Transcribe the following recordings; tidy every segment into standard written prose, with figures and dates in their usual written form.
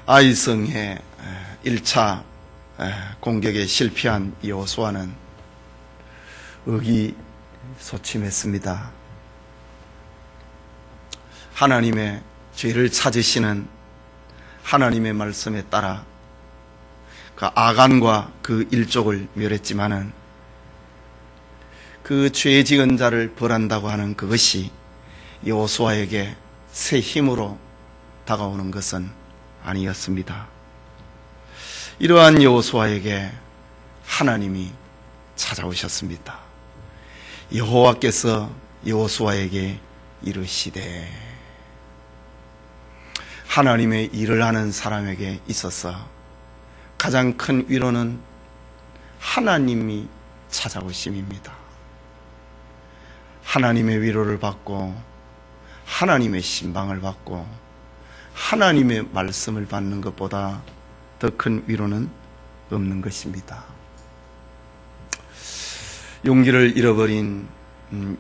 아이성의 1차 공격에 실패한 여호수아는 의기소침했습니다. 하나님의 죄를 찾으시는 하나님의 말씀에 따라 그 아간과 그 일족을 멸했지만은 그 죄 지은 자를 벌한다고 하는 그것이 여호수아에게 새 힘으로 다가오는 것은 아니었습니다. 이러한 여호수아에게 하나님이 찾아오셨습니다. 여호와께서 여호수아에게 이르시되, 하나님의 일을 하는 사람에게 있어서 가장 큰 위로는 하나님이 찾아오심입니다. 하나님의 위로를 받고 하나님의 신방을 받고 하나님의 말씀을 받는 것보다 더 큰 위로는 없는 것입니다. 용기를 잃어버린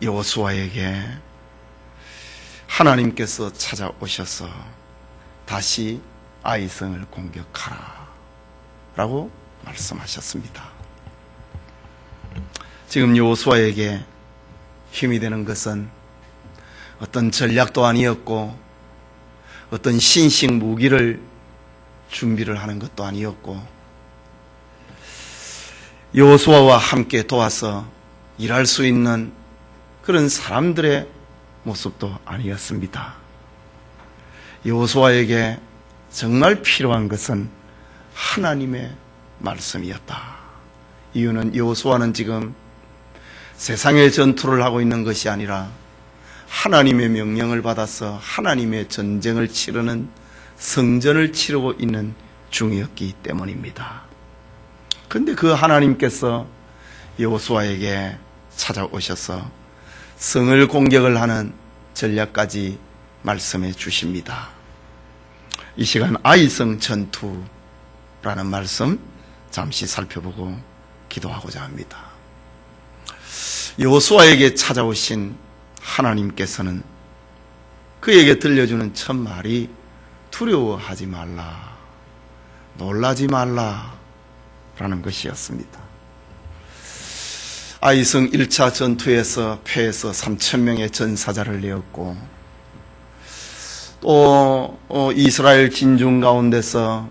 여호수아에게 하나님께서 찾아오셔서 다시 아이성을 공격하라 라고 말씀하셨습니다. 지금 여호수아에게 힘이 되는 것은 어떤 전략도 아니었고 어떤 신식 무기를 준비를 하는 것도 아니었고 여호수아와 함께 도와서 일할 수 있는 그런 사람들의 모습도 아니었습니다. 여호수아에게 정말 필요한 것은 하나님의 말씀이었다. 이유는 여호수아는 지금 세상의 전투를 하고 있는 것이 아니라 하나님의 명령을 받아서 하나님의 전쟁을 치르는 성전을 치르고 있는 중이었기 때문입니다. 그런데 그 하나님께서 여호수아에게 찾아오셔서 성을 공격을 하는 전략까지 말씀해 주십니다. 이 시간 아이성 전투라는 말씀 잠시 살펴보고 기도하고자 합니다. 여호수아에게 찾아오신 하나님께서는 그에게 들려주는 첫 말이 두려워하지 말라, 놀라지 말라 라는 것이었습니다. 아이성 1차 전투에서 패해서 3,000명의 전사자를 내었고 또 이스라엘 진중 가운데서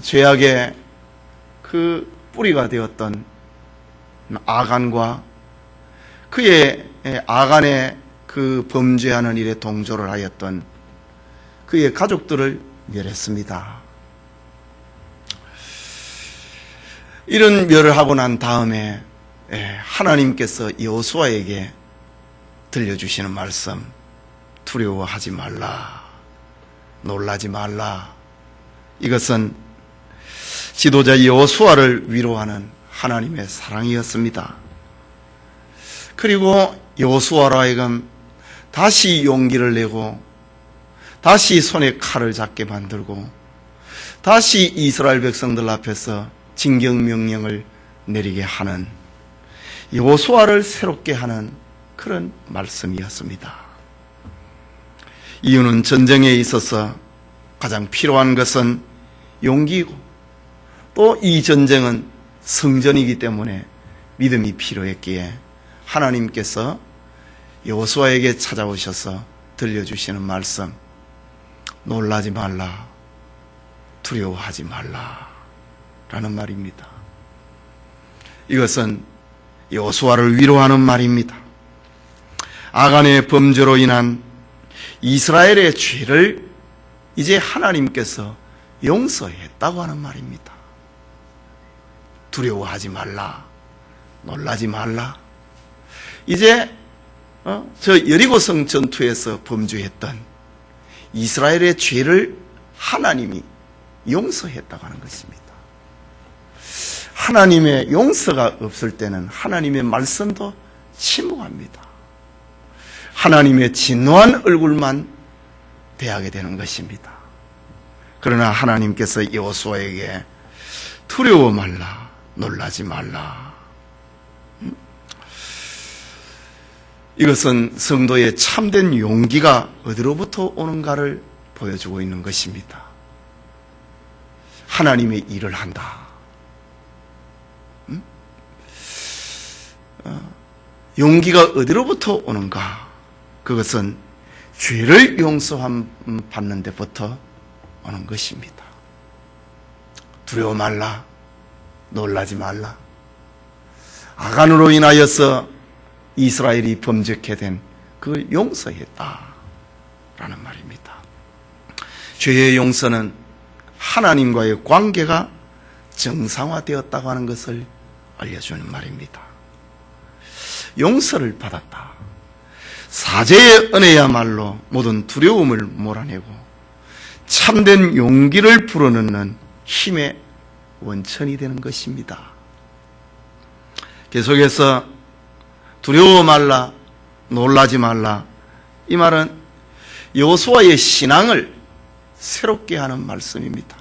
죄악의 그 뿌리가 되었던 아간과 그의 아간의 그 범죄하는 일에 동조를 하였던 그의 가족들을 멸했습니다. 이런 멸을 하고 난 다음에 하나님께서 여호수아에게 들려주시는 말씀, 두려워하지 말라, 놀라지 말라. 이것은 지도자 여호수아를 위로하는 하나님의 사랑이었습니다. 그리고 여호수아로 하여금 다시 용기를 내고 다시 손에 칼을 잡게 만들고 다시 이스라엘 백성들 앞에서 징경명령을 내리게 하는, 여호수아를 새롭게 하는 그런 말씀이었습니다. 이유는 전쟁에 있어서 가장 필요한 것은 용기이고 또 이 전쟁은 성전이기 때문에 믿음이 필요했기에 하나님께서 여호수아에게 찾아오셔서 들려주시는 말씀, 놀라지 말라, 두려워하지 말라 라는 말입니다. 이것은 여호수아를 위로하는 말입니다. 아간의 범죄로 인한 이스라엘의 죄를 이제 하나님께서 용서했다고 하는 말입니다. 두려워하지 말라, 놀라지 말라. 이제 저 여리고성 전투에서 범죄했던 이스라엘의 죄를 하나님이 용서했다고 하는 것입니다. 하나님의 용서가 없을 때는 하나님의 말씀도 침묵합니다. 하나님의 진노한 얼굴만 대하게 되는 것입니다. 그러나 하나님께서 여호수아에게 두려워 말라, 놀라지 말라. 이것은 성도의 참된 용기가 어디로부터 오는가를 보여주고 있는 것입니다. 하나님의 일을 한다. 용기가 어디로부터 오는가? 그것은 죄를 용서받는 데부터 오는 것입니다. 두려워 말라, 놀라지 말라. 아간으로 인하여서 이스라엘이 범죄케 된 그걸 용서했다 라는 말입니다. 죄의 용서는 하나님과의 관계가 정상화되었다고 하는 것을 알려주는 말입니다. 용서를 받았다. 사죄의 은혜야말로 모든 두려움을 몰아내고 참된 용기를 불어넣는 힘의 원천이 되는 것입니다. 계속해서 두려워 말라, 놀라지 말라. 이 말은 여호수아의 신앙을 새롭게 하는 말씀입니다.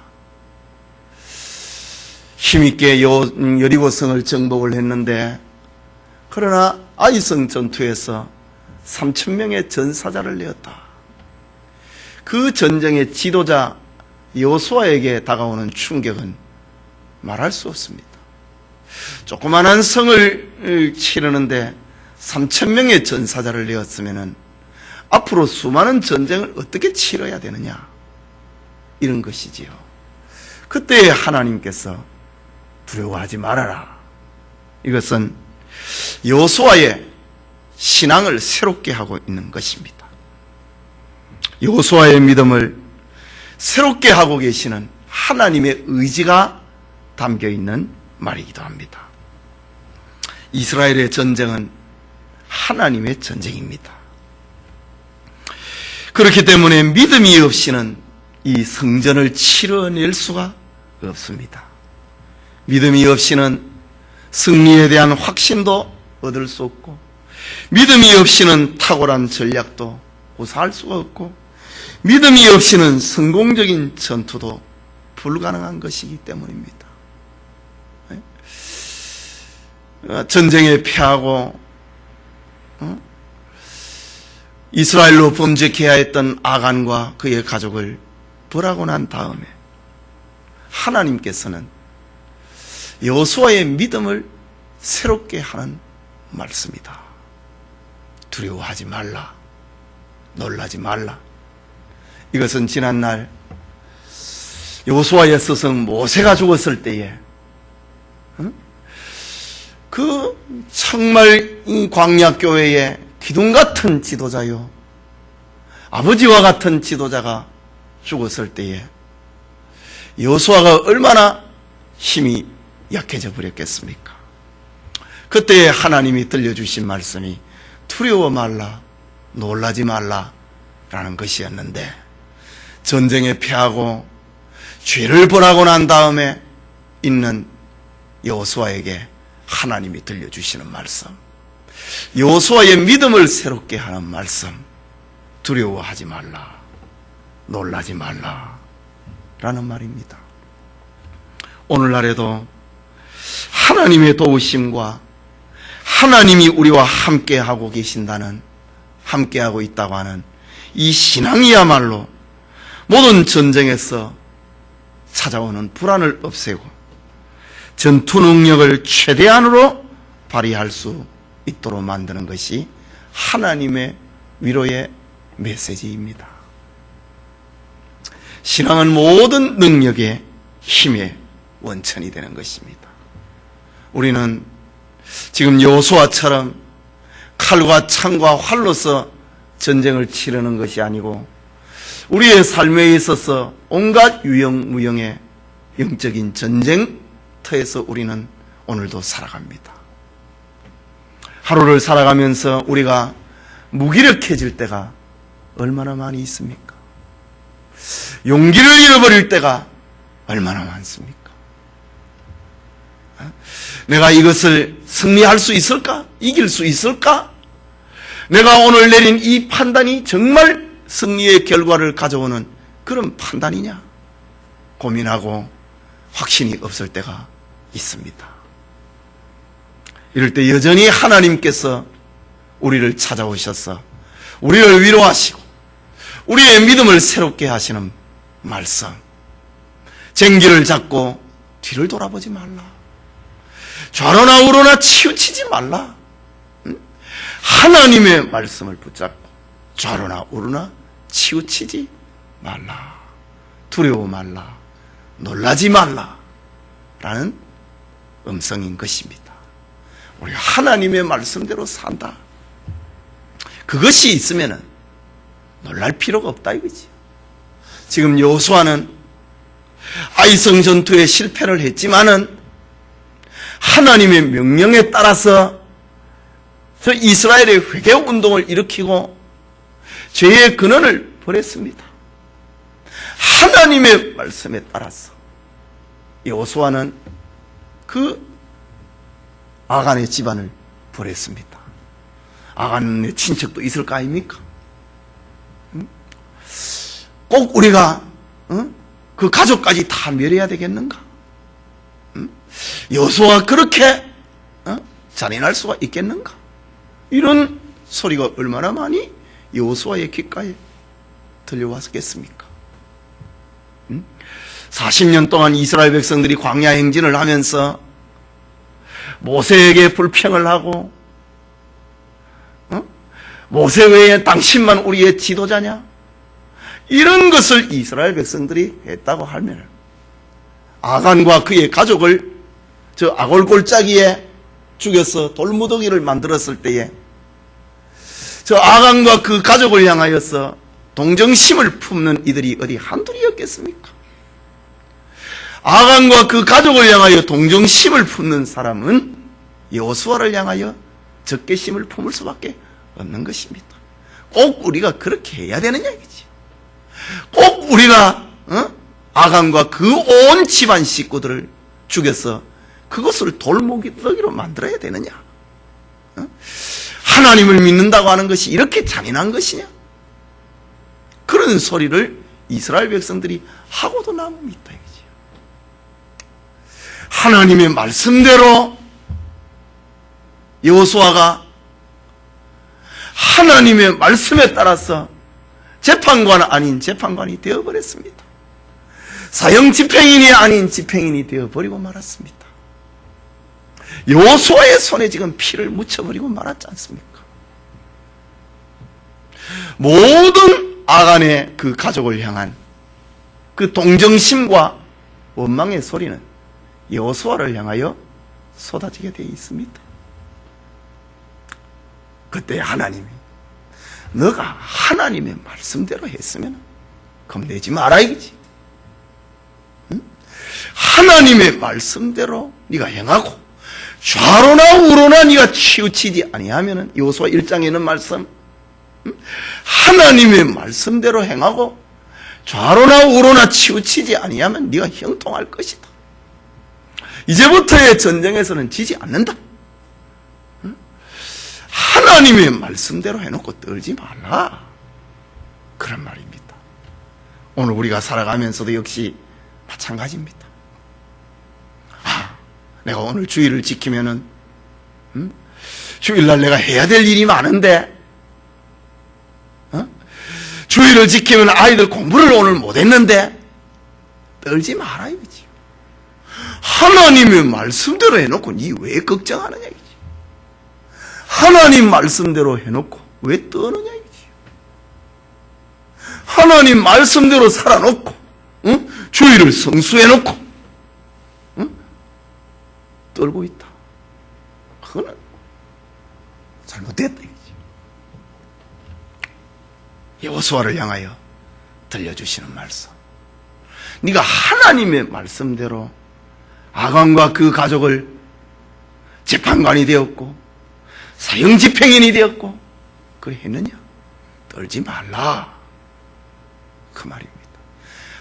힘있게 여리고성을 정복을 했는데, 그러나 아이성 전투에서 3,000명의 전사자를 내었다. 그 전쟁의 지도자 여호수아에게 다가오는 충격은 말할 수 없습니다. 조그마한 성을 치르는데 3,000명의 전사자를 내었으면 앞으로 수많은 전쟁을 어떻게 치러야 되느냐, 이런 것이지요. 그때 하나님께서 두려워하지 말아라. 이것은 여호수아의 신앙을 새롭게 하고 있는 것입니다. 여호수아의 믿음을 새롭게 하고 계시는 하나님의 의지가 담겨 있는 말이기도 합니다. 이스라엘의 전쟁은 하나님의 전쟁입니다. 그렇기 때문에 믿음이 없이는 이 성전을 치러낼 수가 없습니다. 믿음이 없이는 승리에 대한 확신도 얻을 수 없고, 믿음이 없이는 탁월한 전략도 구사할 수가 없고, 믿음이 없이는 성공적인 전투도 불가능한 것이기 때문입니다. 전쟁에 패하고 이스라엘로 범죄케 하였던 아간과 그의 가족을 벌하고 난 다음에 하나님께서는 여호수아의 믿음을 새롭게 하는 말씀이다. 두려워하지 말라, 놀라지 말라. 이것은 지난날 여호수아의 스승 모세가 죽었을 때에 그 정말 이 광야교회의 기둥 같은 지도자요, 아버지와 같은 지도자가 죽었을 때에 여호수아가 얼마나 힘이 약해져 버렸겠습니까? 그때 하나님이 들려주신 말씀이 두려워 말라, 놀라지 말라 라는 것이었는데, 전쟁에 패하고 죄를 벌하고 난 다음에 있는 여호수아에게 하나님이 들려주시는 말씀, 여호수아의 믿음을 새롭게 하는 말씀, 두려워하지 말라, 놀라지 말라 라는 말입니다. 오늘날에도 하나님의 도우심과 하나님이 우리와 함께하고 계신다는, 함께하고 있다고 하는 이 신앙이야말로 모든 전쟁에서 찾아오는 불안을 없애고 전투 능력을 최대한으로 발휘할 수 있도록 만드는 것이 하나님의 위로의 메시지입니다. 신앙은 모든 능력의 힘의 원천이 되는 것입니다. 우리는 지금 여호수아처럼 칼과 창과 활로서 전쟁을 치르는 것이 아니고, 우리의 삶에 있어서 온갖 유형무형의 영적인 전쟁터에서 우리는 오늘도 살아갑니다. 하루를 살아가면서 우리가 무기력해질 때가 얼마나 많이 있습니까? 용기를 잃어버릴 때가 얼마나 많습니까? 내가 이것을 승리할 수 있을까? 이길 수 있을까? 내가 오늘 내린 이 판단이 정말 승리의 결과를 가져오는 그런 판단이냐? 고민하고 확신이 없을 때가 있습니다. 이럴 때 여전히 하나님께서 우리를 찾아오셔서 우리를 위로하시고 우리의 믿음을 새롭게 하시는 말씀, 쟁기를 잡고 뒤를 돌아보지 말라. 좌로나 우로나 치우치지 말라. 하나님의 말씀을 붙잡고 좌로나 우로나 치우치지 말라. 두려워 말라. 놀라지 말라. 라는 음성인 것입니다. 우리가 하나님의 말씀대로 산다. 그것이 있으면 놀랄 필요가 없다 이거지. 지금 여호수아는 아이성 전투에 실패를 했지만은 하나님의 명령에 따라서 저 이스라엘의 회개 운동을 일으키고 죄의 근원을 버렸습니다. 하나님의 말씀에 따라서 여호수아는 그 아간의 집안을 버렸습니다. 아간의 친척도 있을 거 아닙니까? 꼭 우리가 그 가족까지 다 멸해야 되겠는가? 여호수아가 그렇게 잔인할 수가 있겠는가? 이런 소리가 얼마나 많이 여호수아의 귓가에 들려왔겠습니까? 40년 동안 이스라엘 백성들이 광야 행진을 하면서 모세에게 불평을 하고 모세 외에 당신만 우리의 지도자냐? 이런 것을 이스라엘 백성들이 했다고 하면 아간과 그의 가족을 저 아골 골짜기에 죽여서 돌무더기를 만들었을 때에 저 아간과 그 가족을 향하여서 동정심을 품는 이들이 어디 한둘이었겠습니까? 아간과 그 가족을 향하여 동정심을 품는 사람은 여호수아를 향하여 적개심을 품을 수밖에 없는 것입니다. 꼭 우리가 그렇게 해야 되느냐 이거지. 꼭 우리가 아간과 그 온 집안 식구들을 죽여서 그것을 돌무더기로 만들어야 되느냐? 하나님을 믿는다고 하는 것이 이렇게 잔인한 것이냐? 그런 소리를 이스라엘 백성들이 하고도 남습니다. 하나님의 말씀대로 여호수아가 하나님의 말씀에 따라서 재판관 아닌 재판관이 되어버렸습니다. 사형 집행인이 아닌 집행인이 되어버리고 말았습니다. 여호수아의 손에 지금 피를 묻혀버리고 말았지 않습니까? 모든 아간의 그 가족을 향한 그 동정심과 원망의 소리는 여호수아를 향하여 쏟아지게 되어 있습니다. 그때 하나님이 너가 하나님의 말씀대로 했으면 겁내지 마라 이거지. 하나님의 말씀대로 네가 행하고 좌로나 우로나 네가 치우치지 아니하면은 여호수아 1장에 있는 말씀 하나님의 말씀대로 행하고 좌로나 우로나 치우치지 아니하면 네가 형통할 것이다. 이제부터의 전쟁에서는 지지 않는다. 하나님의 말씀대로 해놓고 떨지 말라. 그런 말입니다. 오늘 우리가 살아가면서도 역시 마찬가지입니다. 내가 오늘 주일을 지키면은 주일날 내가 해야 될 일이 많은데 주일을 지키면 아이들 공부를 오늘 못했는데 떨지 마라 이거지. 하나님의 말씀대로 해놓고 니 왜 걱정하느냐 이거지. 하나님 말씀대로 해놓고 왜 떠느냐 이거지. 하나님 말씀대로 살아놓고 주일을 성수해놓고 떨고 있다. 그거는 잘못됐다 이거지. 여호수아를 향하여 들려주시는 말씀. 네가 하나님의 말씀대로 아간과 그 가족을 재판관이 되었고 사형 집행인이 되었고 그래 했느냐? 떨지 말라. 그 말입니다.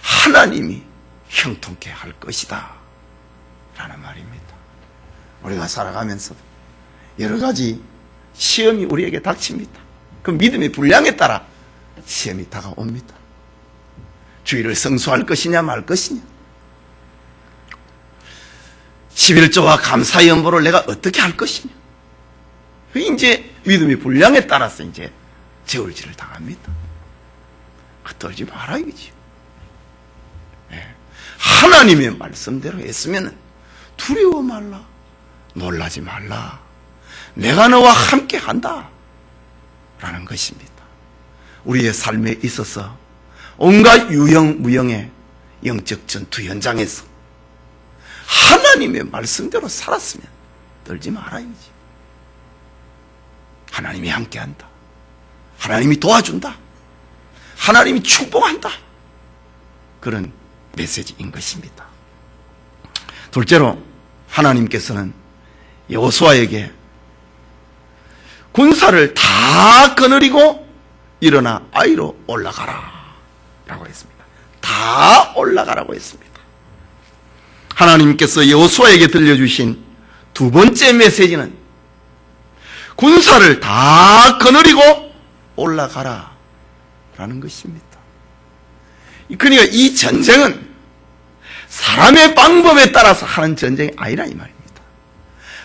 하나님이 형통케 할 것이다 라는 말입니다. 우리가 살아가면서도 여러 가지 시험이 우리에게 닥칩니다. 그 믿음의 분량에 따라 시험이 다가옵니다. 주일을 성수할 것이냐 말 것이냐, 11조와 감사의 연보를 내가 어떻게 할 것이냐, 이제 믿음의 분량에 따라서 이제 저울질을 당합니다. 떨지 마라 이거지. 하나님의 말씀대로 했으면 두려워 말라, 놀라지 말라, 내가 너와 함께 한다 라는 것입니다. 우리의 삶에 있어서 온갖 유형 무형의 영적 전투 현장에서 하나님의 말씀대로 살았으면 떨지 말아야지. 하나님이 함께한다, 하나님이 도와준다, 하나님이 축복한다, 그런 메시지인 것입니다. 둘째로 하나님께서는 여호수아에게 군사를 다 거느리고 일어나 아이로 올라가라 라고 했습니다. 다 올라가라고 했습니다. 하나님께서 여호수아에게 들려주신 두 번째 메시지는 군사를 다 거느리고 올라가라 라는 것입니다. 그러니까 이 전쟁은 사람의 방법에 따라서 하는 전쟁이 아니라 이 말입니다.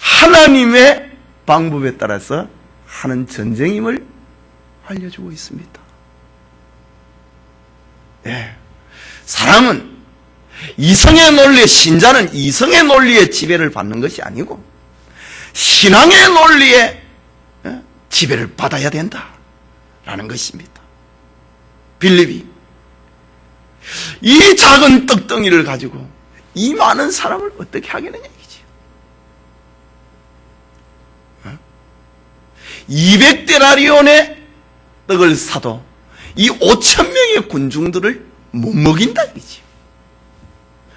하나님의 방법에 따라서 하는 전쟁임을 알려주고 있습니다. 네. 사람은 이성의 논리, 신자는 이성의 논리에 지배를 받는 것이 아니고 신앙의 논리에 지배를 받아야 된다라는 것입니다. 빌립이 이 작은 떡덩이를 가지고 이 많은 사람을 어떻게 하겠느냐 이거지. 200데나리온의 떡을 사도 이 5,000명의 군중들을 못 먹인다 이거지.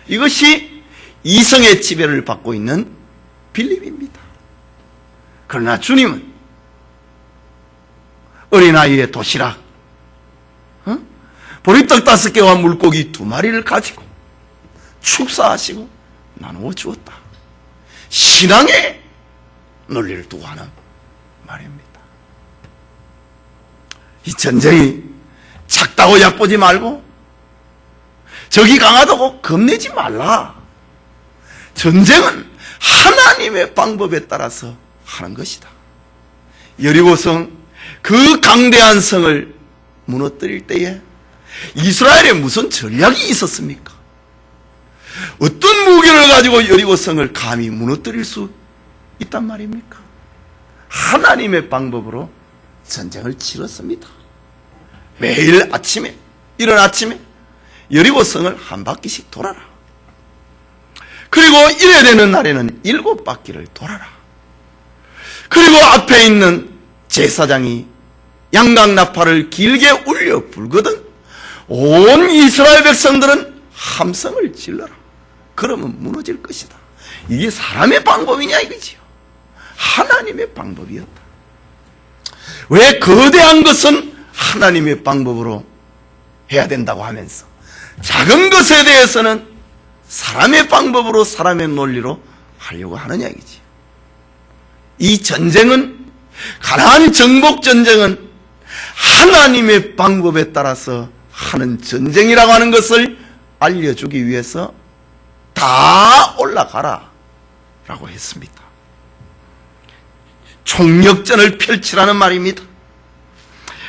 이것이 이성의 지배를 받고 있는 빌립입니다. 그러나 주님은 어린아이의 도시락, 보리떡 5개와 물고기 2마리를 가지고 축사하시고 나누어 주었다. 신앙의 논리를 두고 하는 말입니다. 이 전쟁이 작다고 얕보지 말고 적이 강하다고 겁내지 말라. 전쟁은 하나님의 방법에 따라서 하는 것이다. 여리고성, 그 강대한 성을 무너뜨릴 때에 이스라엘에 무슨 전략이 있었습니까? 어떤 무기를 가지고 여리고성을 감히 무너뜨릴 수 있단 말입니까? 하나님의 방법으로 전쟁을 치렀습니다. 매일 아침에, 이른 아침에 여리고성을 한 바퀴씩 돌아라. 그리고 이래 되는 날에는 7바퀴를 돌아라. 그리고 앞에 있는 제사장이 양강나팔을 길게 울려 불거든 온 이스라엘 백성들은 함성을 질러라. 그러면 무너질 것이다. 이게 사람의 방법이냐 이거지요. 하나님의 방법이었다. 왜 거대한 것은 하나님의 방법으로 해야 된다고 하면서 작은 것에 대해서는 사람의 방법으로, 사람의 논리로 하려고 하느냐 이거지. 이 전쟁은, 가나안 정복 전쟁은 하나님의 방법에 따라서 하는 전쟁이라고 하는 것을 알려주기 위해서 다 올라가라 라고 했습니다. 총력전을 펼치라는 말입니다.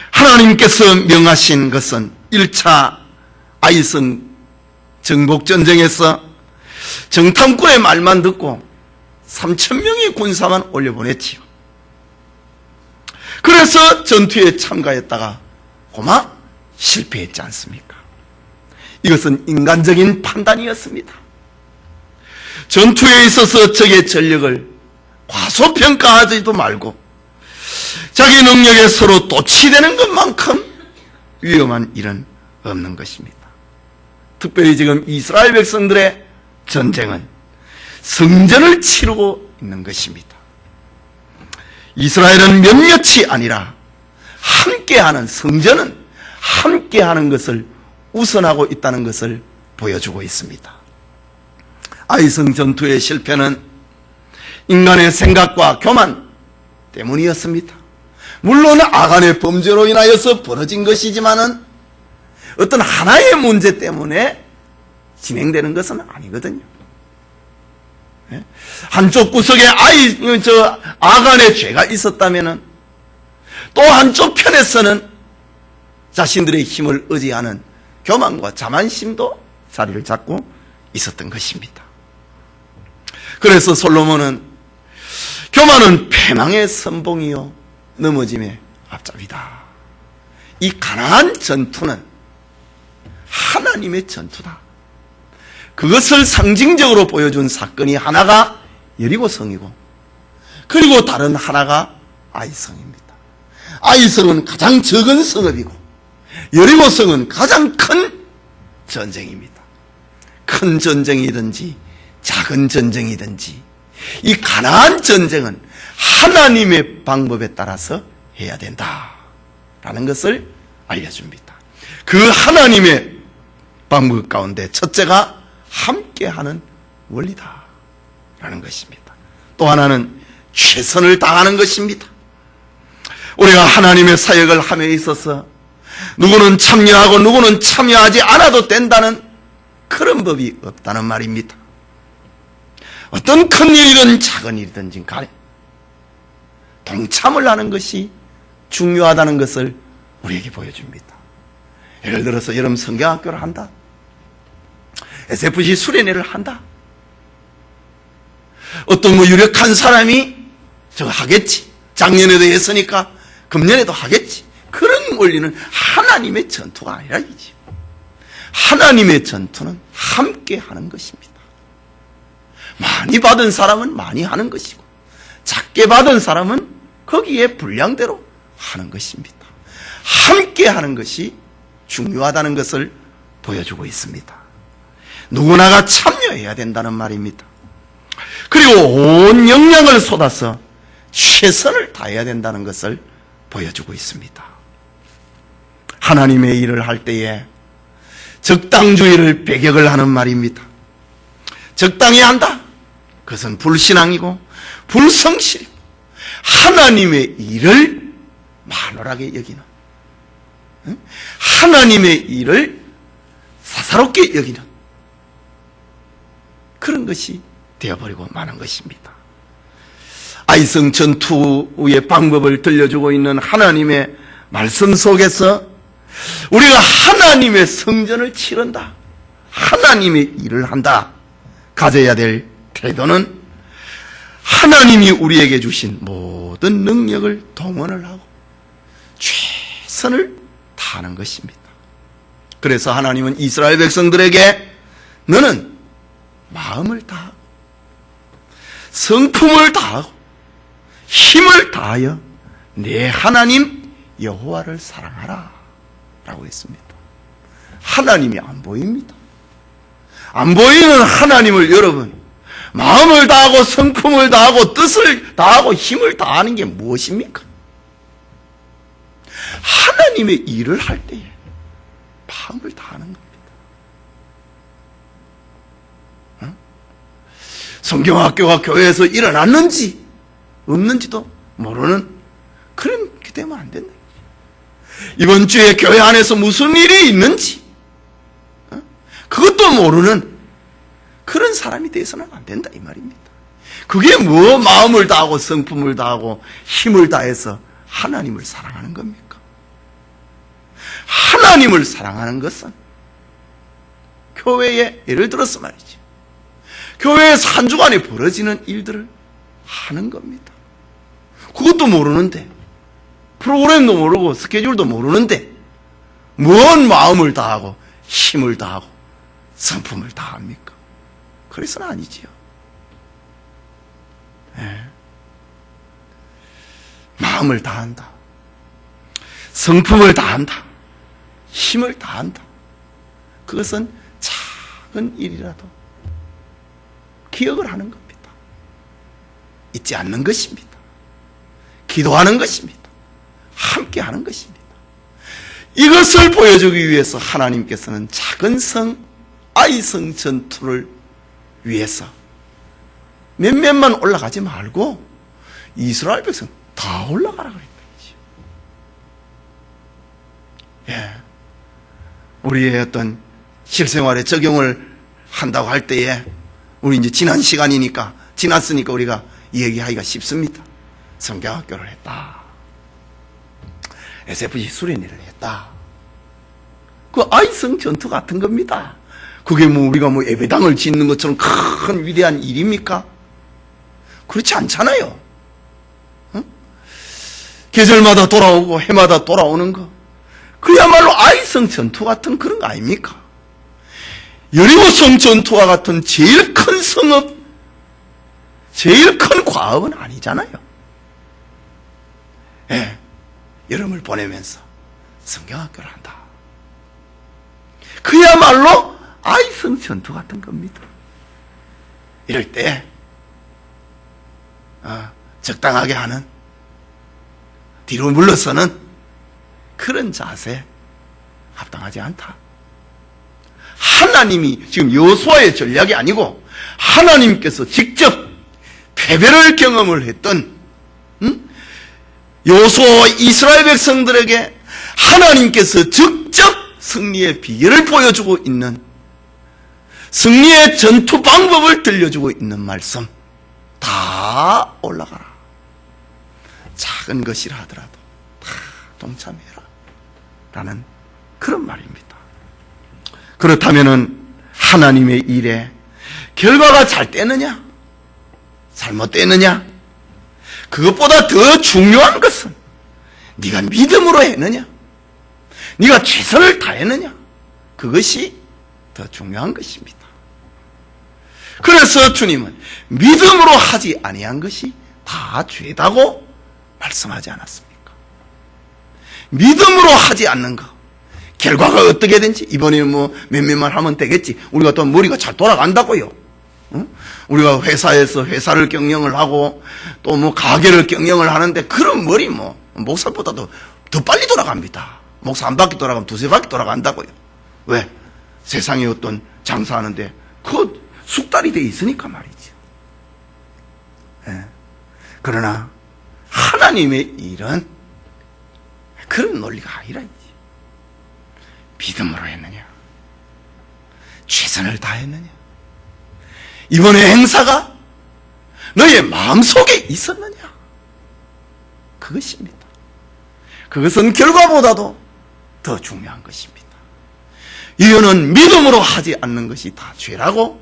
하나님께서 명하신 것은 1차 아이성 정복전쟁에서 정탐꾼의 말만 듣고 3,000명의 군사만 올려보냈지요. 그래서 전투에 참가했다가 고마 실패했지 않습니까? 이것은 인간적인 판단이었습니다. 전투에 있어서 적의 전력을 과소평가하지도 말고 자기 능력에 서로 도취되는 것만큼 위험한 일은 없는 것입니다. 특별히 지금 이스라엘 백성들의 전쟁은 성전을 치르고 있는 것입니다. 이스라엘은 몇몇이 아니라 함께하는, 성전은 함께하는 것을 우선하고 있다는 것을 보여주고 있습니다. 아이성 전투의 실패는 인간의 생각과 교만 때문이었습니다. 물론 아간의 범죄로 인하여서 벌어진 것이지만은 어떤 하나의 문제 때문에 진행되는 것은 아니거든요. 한쪽 구석에 아간의 죄가 있었다면은 또 한쪽 편에서는 자신들의 힘을 의지하는 교만과 자만심도 자리를 잡고 있었던 것입니다. 그래서 솔로몬은 교만은 패망의 선봉이요 넘어짐의 앞잡이다. 이 가나안 전투는 하나님의 전투다. 그것을 상징적으로 보여준 사건이 하나가 여리고성이고, 그리고 다른 하나가 아이성입니다. 아이성은 가장 적은 성읍이고 여리고성은 가장 큰 전쟁입니다. 큰 전쟁이든지 작은 전쟁이든지 이 가나안 전쟁은 하나님의 방법에 따라서 해야 된다라는 것을 알려줍니다. 그 하나님의 방법 가운데 첫째가 함께하는 원리다라는 것입니다. 또 하나는 최선을 다하는 것입니다. 우리가 하나님의 사역을 함에 있어서 누구는 참여하고 누구는 참여하지 않아도 된다는 그런 법이 없다는 말입니다. 어떤 큰 일이든 작은 일이든지 간에 동참을 하는 것이 중요하다는 것을 우리에게 보여줍니다. 예를 들어서 여러분 성경학교를 한다, SFC 수련회를 한다, 어떤 유력한 사람이 저거 하겠지, 작년에도 했으니까 금년에도 하겠지, 그런 원리는 하나님의 전투가 아니라 이지. 하나님의 전투는 함께 하는 것입니다. 많이 받은 사람은 많이 하는 것이고 작게 받은 사람은 거기에 분량대로 하는 것입니다. 함께 하는 것이 중요하다는 것을 보여주고 있습니다. 누구나가 참여해야 된다는 말입니다. 그리고 온 역량을 쏟아서 최선을 다해야 된다는 것을 보여주고 있습니다. 하나님의 일을 할 때에 적당주의를 배격을 하는 말입니다. 적당히 한다, 그것은 불신앙이고 불성실이고 하나님의 일을 만홀하게 여기는, 하나님의 일을 사사롭게 여기는 그런 것이 되어버리고 마는 것입니다. 아이성 전투의 방법을 들려주고 있는 하나님의 말씀 속에서 우리가 하나님의 성전을 치른다, 하나님의 일을 한다, 가져야 될 태도는 하나님이 우리에게 주신 모든 능력을 동원을 하고 최선을 다하는 것입니다. 그래서 하나님은 이스라엘 백성들에게 너는 마음을 다하고 성품을 다하고 힘을 다하여 내 하나님 여호와를 사랑하라 라고 했습니다. 하나님이 안 보입니다. 안 보이는 하나님을 여러분, 마음을 다하고 성품을 다하고 뜻을 다하고 힘을 다하는 게 무엇입니까? 하나님의 일을 할 때에 마음을 다하는 겁니다. 성경학교가 교회에서 일어났는지 없는지도 모르는 그렇게 되면 안 된다. 이번 주에 교회 안에서 무슨 일이 있는지 그것도 모르는 그런 사람이 되어서는 안 된다 이 말입니다. 그게 뭐 마음을 다하고 성품을 다하고 힘을 다해서 하나님을 사랑하는 겁니까? 하나님을 사랑하는 것은 교회에, 예를 들어서 말이죠, 교회에서 한 주간에 벌어지는 일들을 하는 겁니다. 그것도 모르는데, 프로그램도 모르고 스케줄도 모르는데 뭔 마음을 다하고 힘을 다하고 성품을 다합니까? 그래서는 아니지요. 네. 마음을 다한다, 성품을 다한다, 힘을 다한다. 그것은 작은 일이라도 기억을 하는 겁니다. 잊지 않는 것입니다. 기도하는 것입니다. 함께 하는 것입니다. 이것을 보여주기 위해서 하나님께서는 작은 성 아이성 전투를 위해서 몇몇만 올라가지 말고 이스라엘 백성 다 올라가라 그랬다. 예. 우리의 어떤 실생활에 적용을 한다고 할 때에 우리 이제 지난 시간이니까, 지났으니까 우리가 얘기하기가 쉽습니다. 성경학교를 했다, SFC 수련회를 했다. 그 아이성 전투 같은 겁니다. 그게 뭐 우리가 뭐 예배당을 짓는 것처럼 큰 위대한 일입니까? 그렇지 않잖아요. 어? 계절마다 돌아오고 해마다 돌아오는 거, 그야말로 아이성 전투 같은 그런 거 아닙니까? 여리고성 전투와 같은 제일 큰 성업, 제일 큰 과업은 아니잖아요. 예, 여름을 보내면서 성경학교를 한다. 그야말로 아이성 전투 같은 겁니다. 이럴 때 적당하게 하는, 뒤로 물러서는 그런 자세 합당하지 않다. 하나님이 지금 여호수아의 전략이 아니고 하나님께서 직접 패배를 경험을 했던 여호수아와 이스라엘 백성들에게 하나님께서 직접 승리의 비결을 보여주고 있는, 승리의 전투 방법을 들려주고 있는 말씀, 다 올라가라. 작은 것이라 하더라도 다 동참해라 라는 그런 말입니다. 그렇다면 하나님의 일에 결과가 잘 되느냐 잘못되느냐, 그것보다 더 중요한 것은 네가 믿음으로 했느냐, 네가 최선을 다했느냐, 그것이 더 중요한 것입니다. 그래서 주님은 믿음으로 하지 아니한 것이 다 죄다고 말씀하지 않았습니까? 믿음으로 하지 않는 거, 결과가 어떻게 된지 이번에 뭐 몇몇만 하면 되겠지, 우리가 또 머리가 잘 돌아간다고요. 응? 우리가 회사에서 회사를 경영을 하고 또 뭐 가게를 경영을 하는데 그런 머리 뭐 목살보다도 더 빨리 돌아갑니다. 목살 한 바퀴 돌아가면 두세 바퀴 돌아간다고요. 왜? 세상에 어떤 장사하는데 그 숙달이 돼 있으니까 말이죠. 예. 그러나 하나님의 일은 그런 논리가 아니라 믿음으로 했느냐, 최선을 다했느냐, 이번에 행사가 너의 마음속에 있었느냐, 그것입니다. 그것은 결과보다도 더 중요한 것입니다. 이유는 믿음으로 하지 않는 것이 다 죄라고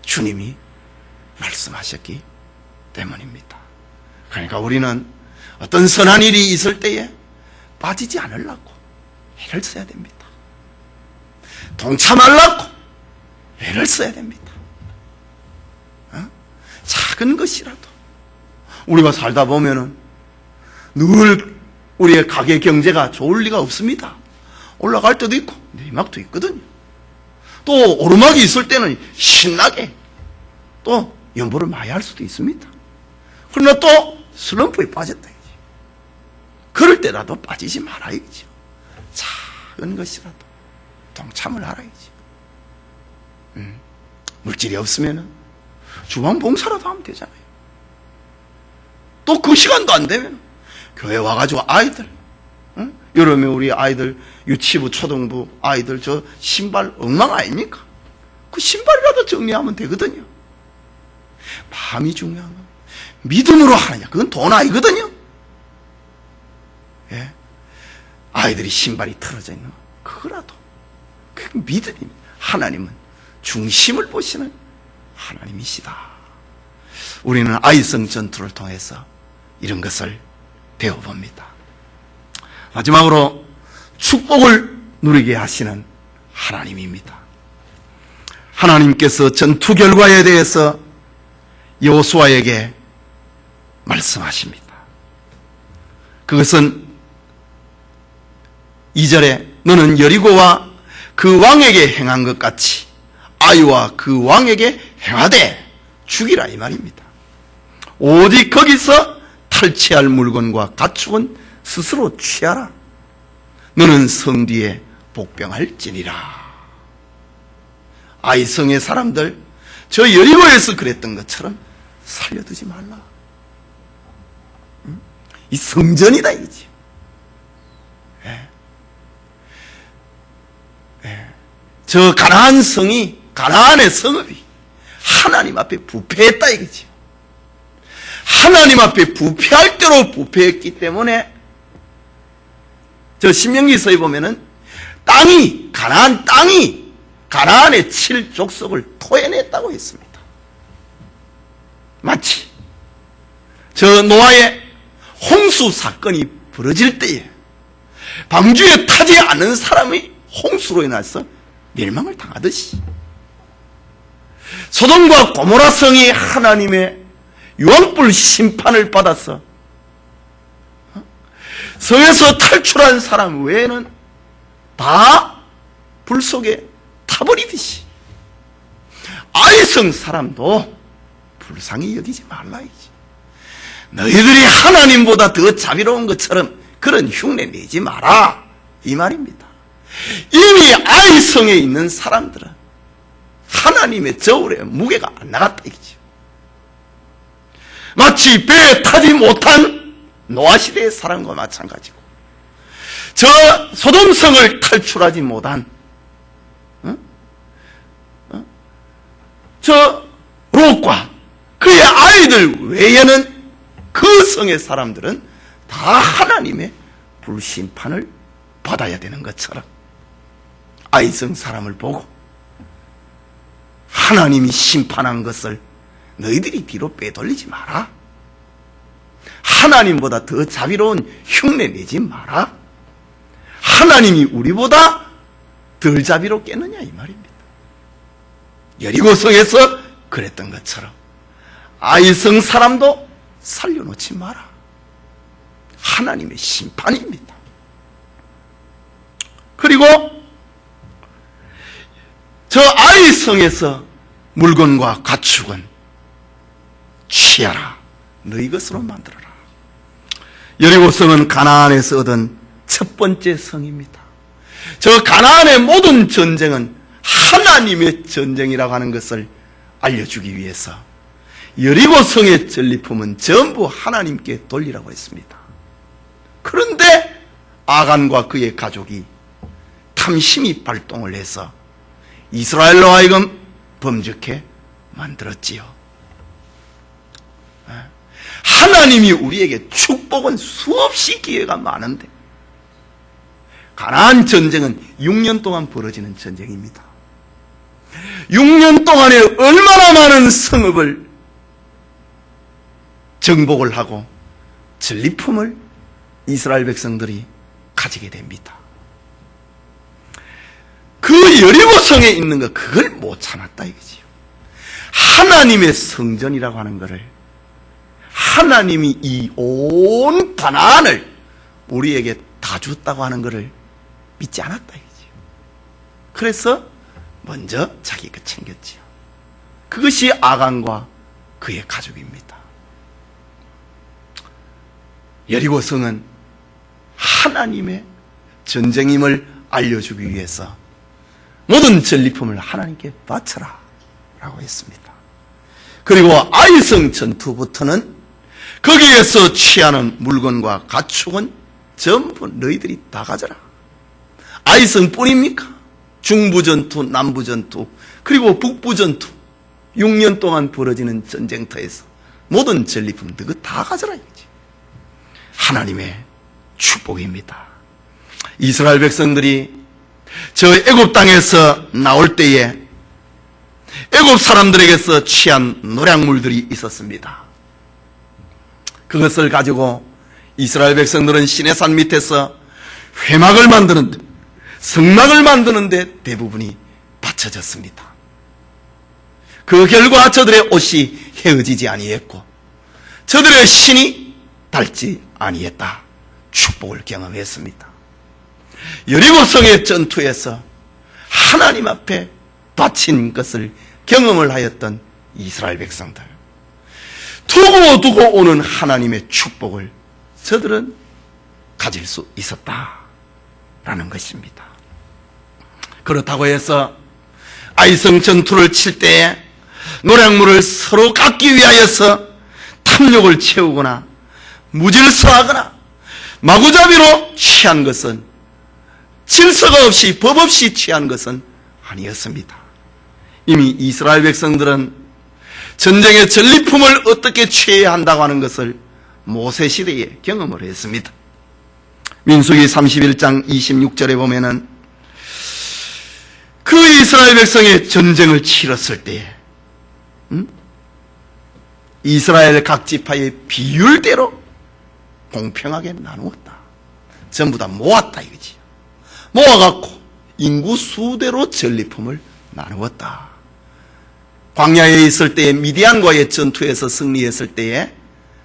주님이 말씀하셨기 때문입니다. 그러니까 우리는 어떤 선한 일이 있을 때에 빠지지 않으려고 애를 써야 됩니다. 동참하려고 애를 써야 됩니다. 작은 것이라도 우리가 살다 보면은 늘 우리의 가게 경제가 좋을 리가 없습니다. 올라갈 때도 있고 내리막도 있거든요. 또 오르막이 있을 때는 신나게 또 연보를 많이 할 수도 있습니다. 그러나 또 슬럼프에 빠졌다. 그럴 때라도 빠지지 말아야죠. 작은 것이라도 동참을 하라야죠. 물질이 없으면 주방 봉사라도 하면 되잖아요. 또 그 시간도 안 되면 교회 와가지고 아이들, 여름에 우리 아이들 유치부 초등부 아이들 저 신발 엉망 아닙니까? 그 신발이라도 정리하면 되거든요. 마음이 중요한 거. 믿음으로 하느냐, 그건 돈 아니거든요. 예? 아이들이 신발이 틀어져 있는 거, 그거라도 그게 믿음입니다. 하나님은 중심을 보시는 하나님이시다. 우리는 아이성 전투를 통해서 이런 것을 배워봅니다. 마지막으로 축복을 누리게 하시는 하나님입니다. 하나님께서 전투 결과에 대해서 여호수아에게 말씀하십니다. 그것은 2절에 너는 여리고와 그 왕에게 행한 것 같이 아이와 그 왕에게 행하되 죽이라, 이 말입니다. 오직 거기서 탈취할 물건과 가축은 스스로 취하라. 너는 성 뒤에 복병할지니라. 아이성의 사람들, 저 여리고에서 그랬던 것처럼 살려두지 말라. 이 성전이다 이거지. 저 가나안 성이, 가나안의 성읍이 하나님 앞에 부패했다 이거지. 하나님 앞에 부패할 대로 부패했기 때문에 저 신명기서에 보면은 땅이, 가나안 땅이 가나안의 7족속을 토해냈다고 했습니다. 마치 저 노아의 홍수 사건이 벌어질 때에 방주에 타지 않은 사람이 홍수로 인해서 멸망을 당하듯이 소돔과 고모라 성이 하나님의 유황불 심판을 받아서 성에서 탈출한 사람 외에는 다 불 속에 타버리듯이 아이성 사람도 불쌍히 여기지 말라이지. 너희들이 하나님보다 더 자비로운 것처럼 그런 흉내 내지 마라, 이 말입니다. 이미 아이성에 있는 사람들은 하나님의 저울에 무게가 안 나갔다 이거죠. 마치 배에 타지 못한 노아시대의 사람과 마찬가지고, 저 소돔성을 탈출하지 못한 저 롯과 그의 아이들 외에는 그 성의 사람들은 다 하나님의 불심판을 받아야 되는 것처럼 아이성 사람을 보고 하나님이 심판한 것을 너희들이 뒤로 빼돌리지 마라. 하나님보다 더 자비로운 흉내 내지 마라. 하나님이 우리보다 덜 자비롭겠느냐 이 말입니다. 여리고성에서 그랬던 것처럼 아이성 사람도 살려놓지 마라. 하나님의 심판입니다. 그리고 저 아이성에서 물건과 가축은 취하라. 너희 것으로 만들어라. 여리고성은 가나안에서 얻은 첫 번째 성입니다. 저 가나안의 모든 전쟁은 하나님의 전쟁이라고 하는 것을 알려주기 위해서 여리고성의 전리품은 전부 하나님께 돌리라고 했습니다. 그런데 아간과 그의 가족이 탐심이 발동을 해서 이스라엘로 하여금 범죄케 만들었지요. 하나님이 우리에게 축복은 수없이 기회가 많은데 가나안 전쟁은 6년 동안 벌어지는 전쟁입니다. 6년 동안에 얼마나 많은 성읍을 정복을 하고 전리품을 이스라엘 백성들이 가지게 됩니다. 그 여리고성에 있는 거 그걸 못 참았다 이거지요. 하나님의 성전이라고 하는 것을 하나님이 이 온 가나안을 우리에게 다 줬다고 하는 것을 믿지 않았다 이거지요. 그래서 먼저 자기 것 챙겼지요. 그것이 아간과 그의 가족입니다. 여리고성은 하나님의 전쟁임을 알려주기 위해서 모든 전리품을 하나님께 바쳐라 라고 했습니다. 그리고 아이성 전투부터는 거기에서 취하는 물건과 가축은 전부 너희들이 다 가져라. 아이성뿐입니까? 중부전투, 남부전투, 그리고 북부전투 6년 동안 벌어지는 전쟁터에서 모든 전리품 너희 다 가져라 이거지. 하나님의 축복입니다. 이스라엘 백성들이 저 애굽 땅에서 나올 때에 애굽 사람들에게서 취한 노략물들이 있었습니다. 그것을 가지고 이스라엘 백성들은 시내산 밑에서 회막을 만드는데, 성막을 만드는데 대부분이 바쳐졌습니다. 그 결과 저들의 옷이 헤어지지 아니했고 저들의 신이 닳지 아니했다. 축복을 경험했습니다. 여리고성의 전투에서 하나님 앞에 바친 것을 경험을 하였던 이스라엘 백성들, 두고 오는 하나님의 축복을 저들은 가질 수 있었다라는 것입니다. 그렇다고 해서 아이성 전투를 칠 때에 노략물을 서로 깎기 위하여서 탐욕을 채우거나 무질서하거나 마구잡이로 취한 것은, 질서가 없이 법 없이 취한 것은 아니었습니다. 이미 이스라엘 백성들은 전쟁의 전리품을 어떻게 취해야 한다고 하는 것을 모세시대에 경험을 했습니다. 민수기 31장 26절에 보면은 그 이스라엘 백성의 전쟁을 치렀을 때에 이스라엘 각 지파의 비율대로 공평하게 나누었다. 전부 다 모았다 이거지. 모아갖고 인구 수대로 전리품을 나누었다. 광야에 있을 때에 미디안과의 전투에서 승리했을 때에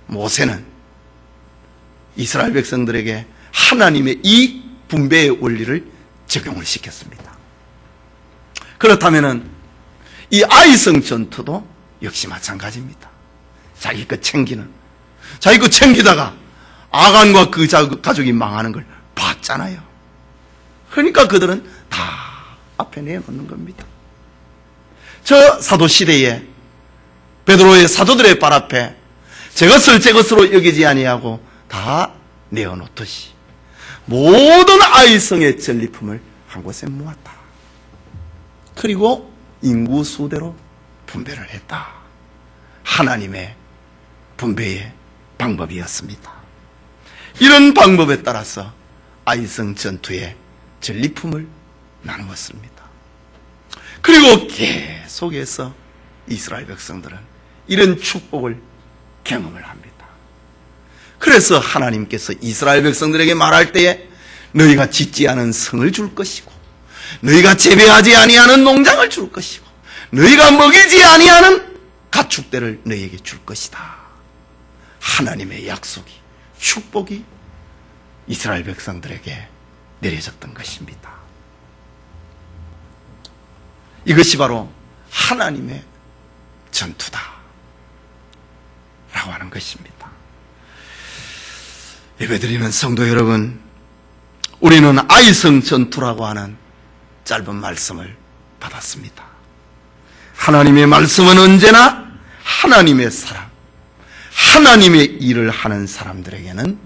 모세는 이스라엘 백성들에게 하나님의 이 분배의 원리를 적용을 시켰습니다. 그렇다면 이 아이성 전투도 역시 마찬가지입니다. 자기 것 챙기는, 자기 것 챙기다가 아간과 그 가족이 망하는 걸 봤잖아요. 그러니까 그들은 다 앞에 내놓는 겁니다. 저 사도시대에 베드로의 사도들의 발 앞에 저것을 저것으로 여기지 아니하고 다 내어놓듯이 모든 아이성의 전리품을 한 곳에 모았다. 그리고 인구 수대로 분배를 했다. 하나님의 분배의 방법이었습니다. 이런 방법에 따라서 아이성 전투의 전리품을 나누었습니다. 그리고 계속해서 이스라엘 백성들은 이런 축복을 경험을 합니다. 그래서 하나님께서 이스라엘 백성들에게 말할 때에 너희가 짓지 않은 성을 줄 것이고 너희가 재배하지 아니하는 농장을 줄 것이고 너희가 먹이지 아니하는 가축대를 너희에게 줄 것이다. 하나님의 약속이, 축복이 이스라엘 백성들에게 내려졌던 것입니다. 이것이 바로 하나님의 전투다 라고 하는 것입니다. 예배드리는 성도 여러분, 우리는 아이성 전투라고 하는 짧은 말씀을 받았습니다. 하나님의 말씀은 언제나 하나님의 사람, 하나님의 일을 하는 사람들에게는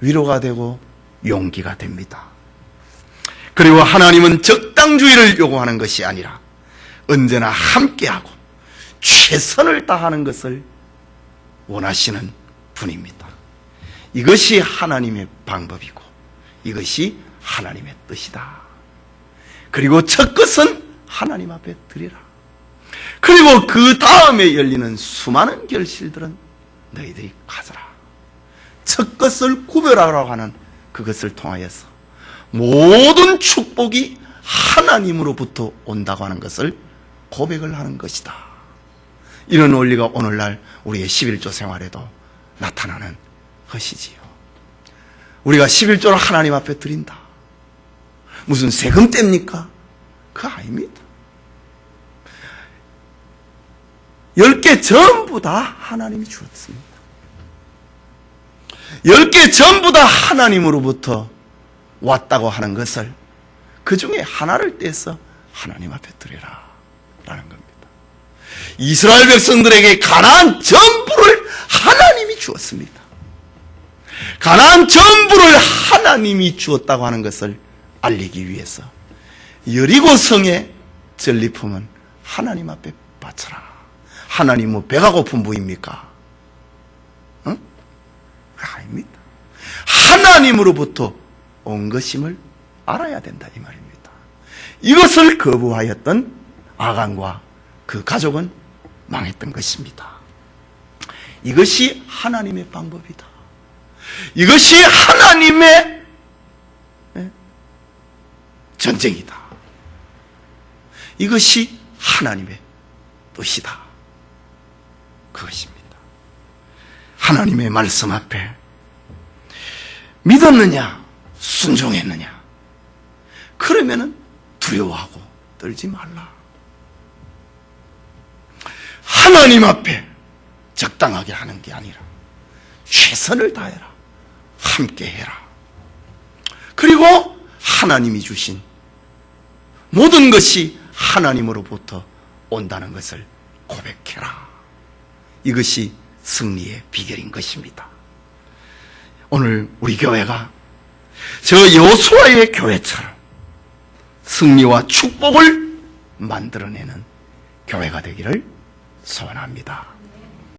위로가 되고 용기가 됩니다. 그리고 하나님은 적당주의를 요구하는 것이 아니라 언제나 함께하고 최선을 다하는 것을 원하시는 분입니다. 이것이 하나님의 방법이고 이것이 하나님의 뜻이다. 그리고 첫 것은 하나님 앞에 드리라. 그리고 그 다음에 열리는 수많은 결실들은 너희들이 가져라. 첫 것을 구별하라고 하는 그것을 통하여서 모든 축복이 하나님으로부터 온다고 하는 것을 고백을 하는 것이다. 이런 원리가 오늘날 우리의 11조 생활에도 나타나는 것이지요. 우리가 11조를 하나님 앞에 드린다. 무슨 세금 뗍니까? 그거 아닙니다. 10개 전부 다 하나님이 주었습니다. 10개 전부 다 하나님으로부터 왔다고 하는 것을 그 중에 하나를 떼서 하나님 앞에 드려라 라는 겁니다. 이스라엘 백성들에게 가나안 전부를 하나님이 주었습니다. 가나안 전부를 하나님이 주었다고 하는 것을 알리기 위해서 여리고 성의 전리품은 하나님 앞에 바쳐라. 하나님 뭐 배가 고픈 부입니까? 응? 아닙니다. 하나님으로부터 온 것임을 알아야 된다 이 말입니다. 이것을 거부하였던 아간과 그 가족은 망했던 것입니다. 이것이 하나님의 방법이다. 이것이 하나님의 전쟁이다. 이것이 하나님의 뜻이다. 그것입니다. 하나님의 말씀 앞에 믿었느냐, 순종했느냐, 그러면은 두려워하고 떨지 말라. 하나님 앞에 적당하게 하는 게 아니라 최선을 다해라. 함께 해라. 그리고 하나님이 주신 모든 것이 하나님으로부터 온다는 것을 고백해라. 이것이 승리의 비결인 것입니다. 오늘 우리 교회가 저 여호수아의 교회처럼 승리와 축복을 만들어내는 교회가 되기를 소원합니다.